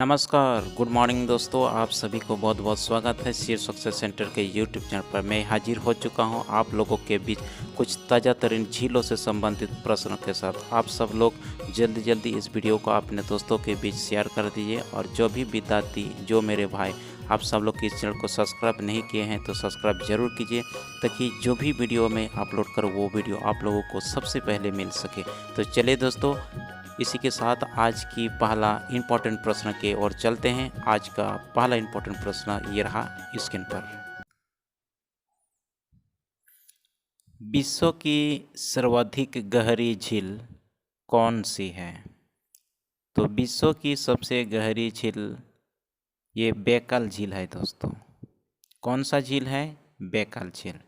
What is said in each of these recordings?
नमस्कार, good morning दोस्तों। आप सभी को बहुत बहुत स्वागत है शेयर सक्सेस सेंटर के यूट्यूब चैनल पर। मैं हाजिर हो चुका हूं आप लोगों के बीच कुछ ताज़ा तरीन झीलों से संबंधित प्रश्नों के साथ। आप सब लोग जल्दी जल्दी इस वीडियो को अपने दोस्तों के बीच शेयर कर दीजिए। और जो भी विद्यार्थी, जो मेरे भाई, आप सब लोग इस चैनल को सब्सक्राइब नहीं किए हैं तो सब्सक्राइब जरूर कीजिए, ताकि जो भी वीडियो मैं अपलोड करूँ वो वीडियो आप लोगों को सबसे पहले मिल सके। तो चलिए दोस्तों, इसी के साथ आज की पहला इम्पोर्टेंट प्रश्न के ओर चलते हैं। आज का पहला इम्पोर्टेंट प्रश्न ये रहा स्क्रीन पर। विश्व की सर्वाधिक गहरी झील कौन सी है? तो विश्व की सबसे गहरी झील ये बैकाल झील है दोस्तों। कौन सा झील है? बैकाल झील।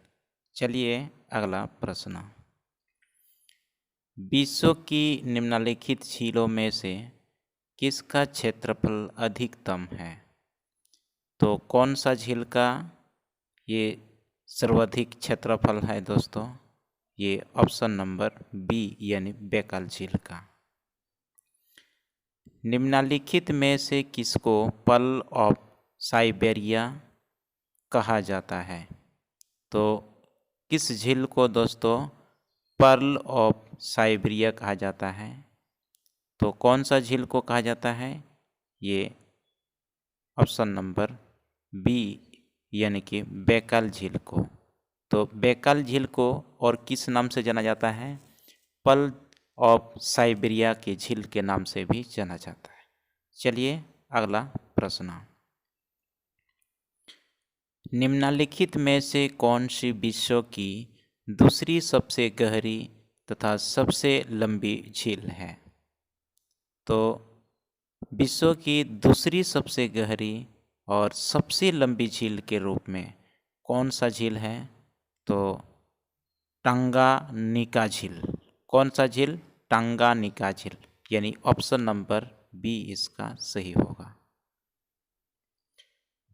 चलिए अगला प्रश्न। विश्व की निम्नलिखित झीलों में से किसका क्षेत्रफल अधिकतम है? तो कौन सा झील का ये सर्वाधिक क्षेत्रफल है दोस्तों? ये ऑप्शन नंबर बी यानी बैकाल झील का। निम्नलिखित में से किसको पर्ल ऑफ साइबेरिया कहा जाता है? तो किस झील को दोस्तों पर्ल ऑफ साइबेरिया कहा जाता है? तो कौन सा झील को कहा जाता है? ये ऑप्शन नंबर बी यानी कि बैकाल झील को। तो बैकाल झील को और किस नाम से जाना जाता है? पर्ल ऑफ साइबेरिया के झील के नाम से भी जाना जाता है। चलिए अगला प्रश्न। निम्नलिखित में से कौन सी विश्व की दूसरी सबसे गहरी तथा सबसे लंबी झील है? तो विश्व की दूसरी सबसे गहरी और सबसे लंबी झील के रूप में कौन सा झील है? तो टंगानिका झील। कौन सा झील? टंगानिका झील, यानी ऑप्शन नंबर बी इसका सही होगा।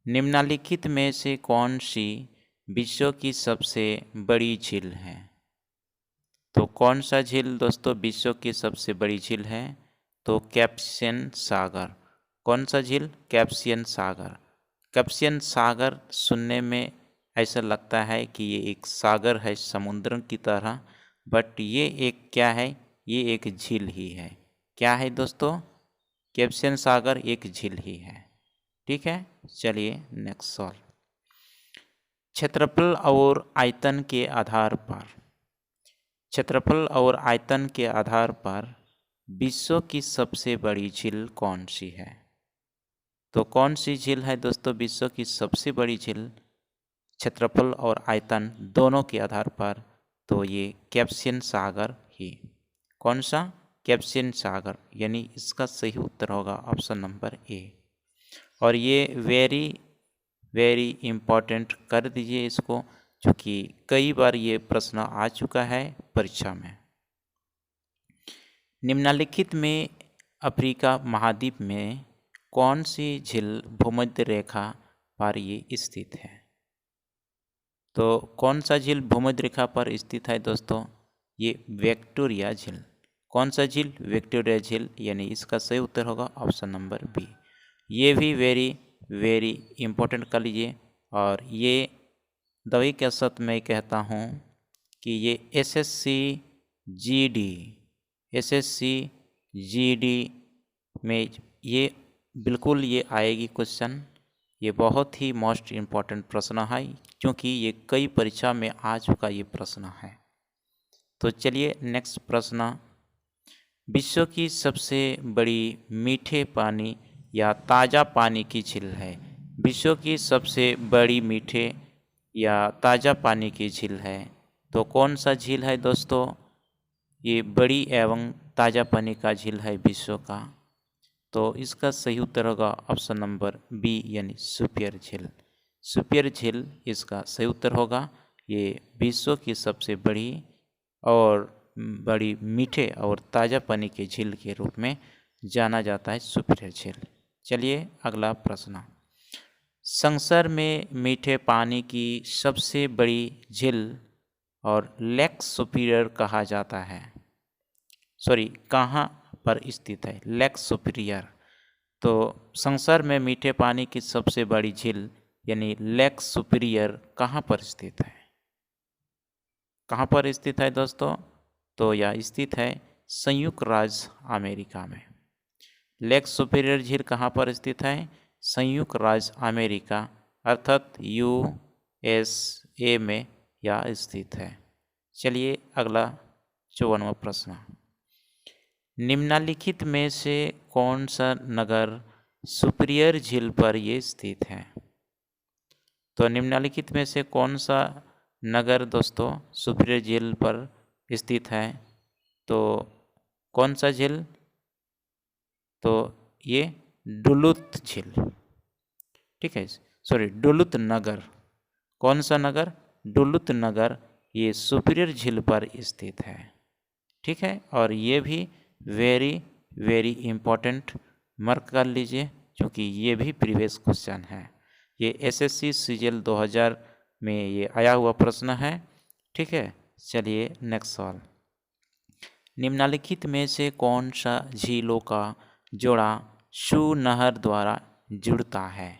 निम्नलिखित में से कौन सी विश्व की सबसे बड़ी झील है? तो कौन सा झील दोस्तों विश्व की सबसे बड़ी झील है? तो कैस्पियन सागर। कौन सा झील? कैस्पियन सागर। कैस्पियन सागर सुनने में ऐसा लगता है कि ये एक सागर है समुद्र की तरह, बट ये एक क्या है? ये एक झील ही है। क्या है दोस्तों? कैस्पियन सागर एक झील ही है। ठीक है, चलिए नेक्स्ट सवाल। क्षेत्रफल और आयतन के आधार पर, क्षेत्रफल और आयतन के आधार पर विश्व की सबसे बड़ी झील कौन सी है? तो कौन सी झील है दोस्तों विश्व की सबसे बड़ी झील क्षेत्रफल और आयतन दोनों के आधार पर? तो ये कैस्पियन सागर ही। कौन सा? कैस्पियन सागर, यानी इसका सही उत्तर होगा ऑप्शन नंबर ए। और ये वेरी इम्पोर्टेंट कर दीजिए इसको, क्योंकि कई बार ये प्रश्न आ चुका है परीक्षा में। निम्नलिखित में अफ्रीका महाद्वीप में कौन सी झील भूमध्य रेखा पर ये स्थित है? तो कौन सा झील भूमध्य रेखा पर स्थित है दोस्तों? ये विक्टोरिया झील। कौन सा झील? विक्टोरिया झील, यानी इसका सही उत्तर होगा ऑप्शन नंबर बी। ये भी वेरी इम्पोर्टेंट कर लीजिए। और ये दवाई के साथ मैं कहता हूँ कि ये एसएससी जीडी में ये बिल्कुल ये आएगी क्वेश्चन। ये बहुत ही मोस्ट इम्पॉर्टेंट प्रश्न है, क्योंकि ये कई परीक्षा में आ चुका ये प्रश्न है। तो चलिए नेक्स्ट प्रश्न। विश्व की सबसे बड़ी मीठे पानी या ताज़ा पानी की झील है? विश्व की सबसे बड़ी मीठे या ताज़ा पानी की झील है, तो कौन सा झील है दोस्तों? ये बड़ी एवं ताज़ा पानी का झील है विश्व का। तो इसका सही उत्तर होगा ऑप्शन नंबर बी यानी सुपियर झील। सुपियर झील इसका सही उत्तर होगा। ये विश्व की सबसे बड़ी मीठे और ताज़ा पानी की झील के रूप में जाना जाता है सुपियर झील। चलिए अगला प्रश्न। संसार में मीठे पानी की सबसे बड़ी झील और लेक सुपिरियर कहा जाता है, कहाँ पर स्थित है लेक सुपिरियर? तो संसार में मीठे पानी की सबसे बड़ी झील यानी लेक सुपीरियर कहाँ पर स्थित है? कहाँ पर स्थित है दोस्तों? तो यह स्थित है संयुक्त राज्य अमेरिका में। लेक सुपीरियर झील कहाँ पर स्थित है? संयुक्त राज्य अमेरिका अर्थात USA में यह स्थित है। चलिए अगला 54वां प्रश्न, निम्नलिखित में से कौन सा नगर सुपीरियर झील पर ये स्थित है? तो निम्नलिखित में से कौन सा नगर दोस्तों सुपीरियर झील पर स्थित है? तो कौन सा झील? तो ये डुलुथ झील, ठीक है, सॉरी डुलुथ नगर। कौन सा नगर? डुलुथ नगर, ये सुपीरियर झील पर स्थित है, ठीक है। और ये भी वेरी वेरी इम्पोर्टेंट, मार्क कर लीजिए क्योंकि ये भी प्रीवियस क्वेश्चन है। ये SSC CGL 2000 में ये आया हुआ प्रश्न है, ठीक है। चलिए नेक्स्ट सवाल, निम्नलिखित में से कौन सा झीलों का जोड़ा शू नहर द्वारा जुड़ता है?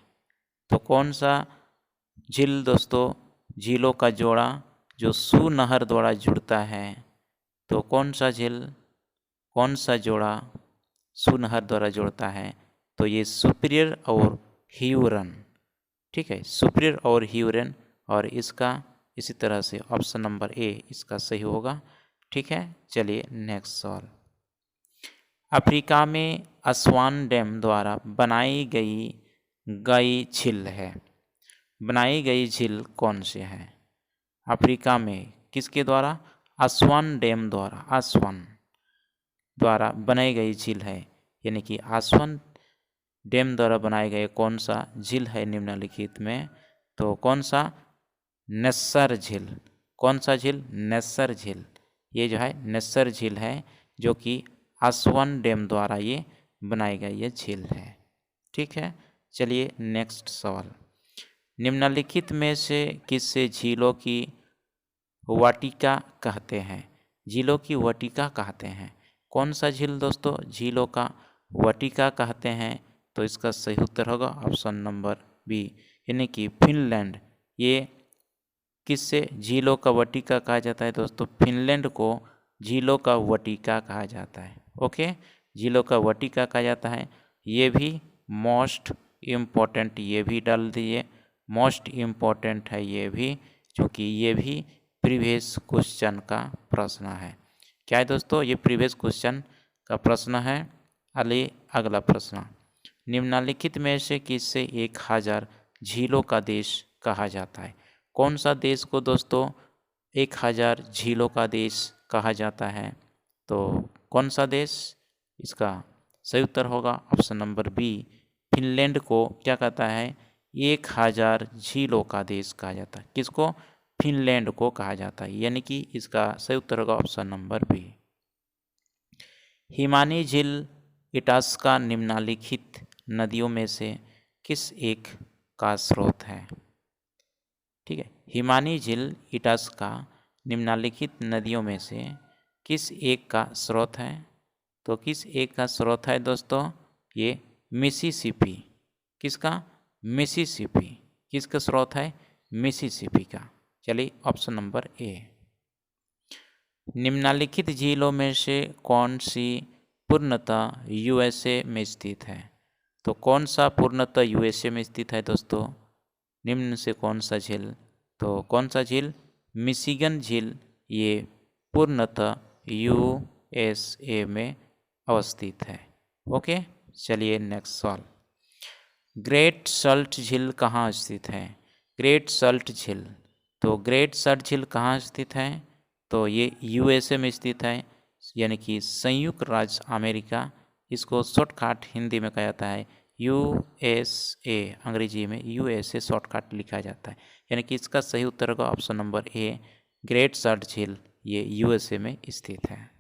तो कौन सा झील दोस्तों झीलों का जोड़ा जो शू नहर द्वारा जुड़ता है? तो कौन सा झील, कौन सा जोड़ा शू नहर द्वारा जुड़ता है? तो ये सुपीरियर और ह्यूरन, ठीक है, सुपीरियर और ह्यूरन। और इसका इसी तरह से ऑप्शन नंबर A इसका सही होगा, ठीक है। चलिए नेक्स्ट सवाल, अफ्रीका में असवान डैम द्वारा बनाई गई झील है, बनाई गई झील कौन सी है? अफ्रीका में किसके द्वारा? असवान डैम द्वारा, असवान द्वारा बनाई गई झील है, यानी कि असवान डैम द्वारा बनाए गए कौन सा झील है निम्नलिखित में? तो कौन सा? नेस्सर झील। कौन सा झील? नेस्सर झील। ये जो है नेस्सर झील है जो कि असवान डैम द्वारा ये बनाई गई ये झील है, ठीक है। चलिए नेक्स्ट सवाल, निम्नलिखित में से किससे झीलों की वाटिका कहते हैं? झीलों की वाटिका कहते हैं, कौन सा झील दोस्तों झीलों का वाटिका कहते हैं? तो इसका सही उत्तर होगा ऑप्शन नंबर B यानी कि फिनलैंड। ये किससे झीलों का वाटिका कहा जाता है दोस्तों? फिनलैंड को झीलों का वाटिका कहा जाता है, ओके, झीलों का वाटिका कहा जाता है। ये भी मोस्ट इम्पोर्टेंट, ये भी डाल दीजिए, मोस्ट इम्पोर्टेंट है ये भी, क्योंकि ये भी प्रीवियस क्वेश्चन का प्रश्न है। क्या है दोस्तों? ये प्रीवियस क्वेश्चन का प्रश्न है। अगला प्रश्न, निम्नलिखित में से किससे 1000 झीलों का देश कहा जाता है? कौन सा देश को दोस्तों 1000 झीलों का देश कहा जाता है? तो कौन सा देश? इसका सही उत्तर होगा ऑप्शन नंबर B, फिनलैंड को क्या कहता है? 1000 झीलों का देश कहा जाता है। किसको? फिनलैंड को कहा जाता है, यानी कि इसका सही उत्तर होगा ऑप्शन नंबर B। हिमानी झील इटास्का निम्नलिखित नदियों में से किस एक का स्रोत है? ठीक है, हिमानी झील इटास्का निम्नलिखित नदियों में से किस एक का स्रोत है? तो किस एक का स्रोत है दोस्तों? ये मिसिसिपी। किसका? मिसिसिपी। किसका स्रोत है? मिसिसिपी का। चलिए ऑप्शन नंबर A, निम्नलिखित झीलों में से कौन सी पूर्णतः USA में स्थित है? तो कौन सा पूर्णतः USA में स्थित है दोस्तों? निम्न से कौन सा झील? तो कौन सा झील? मिशिगन झील, ये पूर्णतः USA में अवस्थित है, ओके। चलिए नेक्स्ट सवाल, ग्रेट सल्ट झील कहाँ स्थित है? ग्रेट सल्ट झील, तो ग्रेट सल्ट झील कहाँ स्थित है? तो ये USA में स्थित है, यानी कि संयुक्त राज्य अमेरिका। इसको शॉर्टकट हिंदी में कहा जाता है USA, अंग्रेजी में USA शॉर्टकट लिखा जाता है, यानी कि इसका सही उत्तर होगा option number A, great Salt झील, ये USA में स्थित है।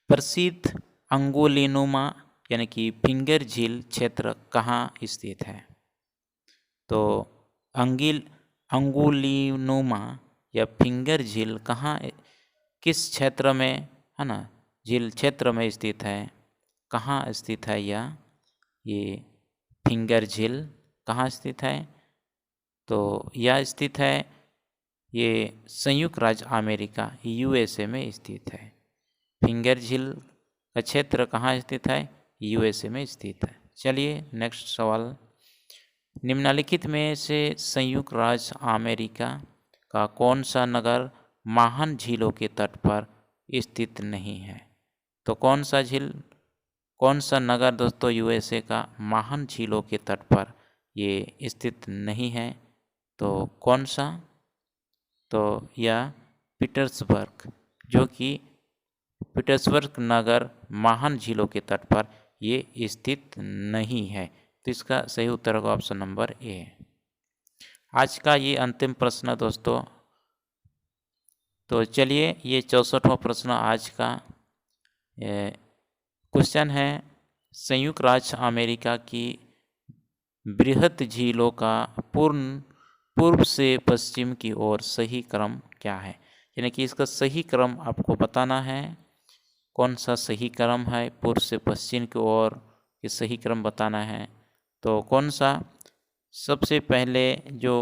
प्रसिद्ध अंगुलिनुमा यानी कि फिंगर झील क्षेत्र कहाँ स्थित है? तो अंगुलिनुमा या फिंगर झील कहाँ, किस क्षेत्र में है ना, झील क्षेत्र में स्थित है, कहाँ स्थित है यह? ये फिंगर झील कहाँ स्थित है? तो यह स्थित है, ये संयुक्त राज्य अमेरिका यूएसए में स्थित है। फिंगर झील का क्षेत्र कहाँ स्थित है? यूएसए में स्थित है। चलिए नेक्स्ट सवाल, निम्नलिखित में से संयुक्त राज्य अमेरिका का कौन सा नगर महान झीलों के तट पर स्थित नहीं है? तो कौन सा नगर दोस्तों यूएसए का महान झीलों के तट पर ये स्थित नहीं है? तो कौन सा? तो यह पीटर्सबर्ग, जो कि पीटर्सबर्ग नगर महान झीलों के तट पर ये स्थित नहीं है। तो इसका सही उत्तर होगा ऑप्शन नंबर ए। आज का ये अंतिम प्रश्न दोस्तों, तो चलिए ये 64वां प्रश्न आज का क्वेश्चन है, संयुक्त राज्य अमेरिका की बृहत झीलों का पूर्व से पश्चिम की ओर सही क्रम क्या है? यानी कि इसका सही क्रम आपको बताना है। कौन सा सही क्रम है? पूर्व से पश्चिम की ओर ये सही क्रम बताना है। तो कौन सा? सबसे पहले जो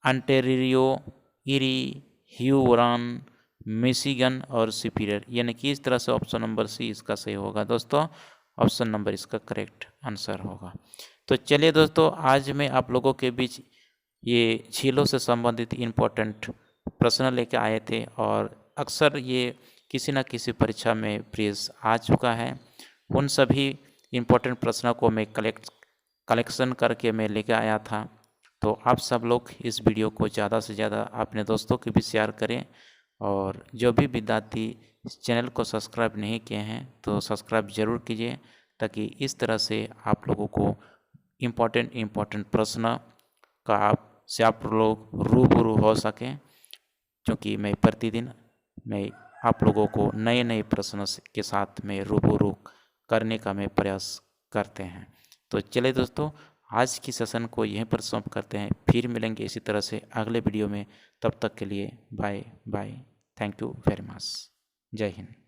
ऑन्टेरियो, इरी, ह्यूरॉन, मिशिगन और सुपीरियर, यानी कि इस तरह से ऑप्शन नंबर सी इसका सही होगा दोस्तों। ऑप्शन नंबर इसका करेक्ट आंसर होगा। तो चलिए दोस्तों, आज मैं आप लोगों के बीच ये झीलों से संबंधित इम्पोर्टेंट प्रश्न लेकर आए थे, और अक्सर ये किसी न किसी परीक्षा में प्रीवियस आ चुका है। उन सभी इम्पोर्टेंट प्रश्नों को मैं कलेक्शन करके मैं लेकर आया था। तो आप सब लोग इस वीडियो को ज़्यादा से ज़्यादा अपने दोस्तों के भी शेयर करें, और जो भी विद्यार्थी इस चैनल को सब्सक्राइब नहीं किए हैं तो सब्सक्राइब ज़रूर कीजिए, ताकि इस तरह से आप लोगों को इम्पोर्टेंट प्रश्न का आप लोग रूबरू हो सकें, क्योंकि मैं प्रतिदिन आप लोगों को नए नए प्रश्नों के साथ में रूबरू करने का मैं प्रयास करते हैं। तो चलिए दोस्तों, आज की सेशन को यहीं पर समाप्त करते हैं। फिर मिलेंगे इसी तरह से अगले वीडियो में। तब तक के लिए bye bye. Thank you very much. जय हिंद।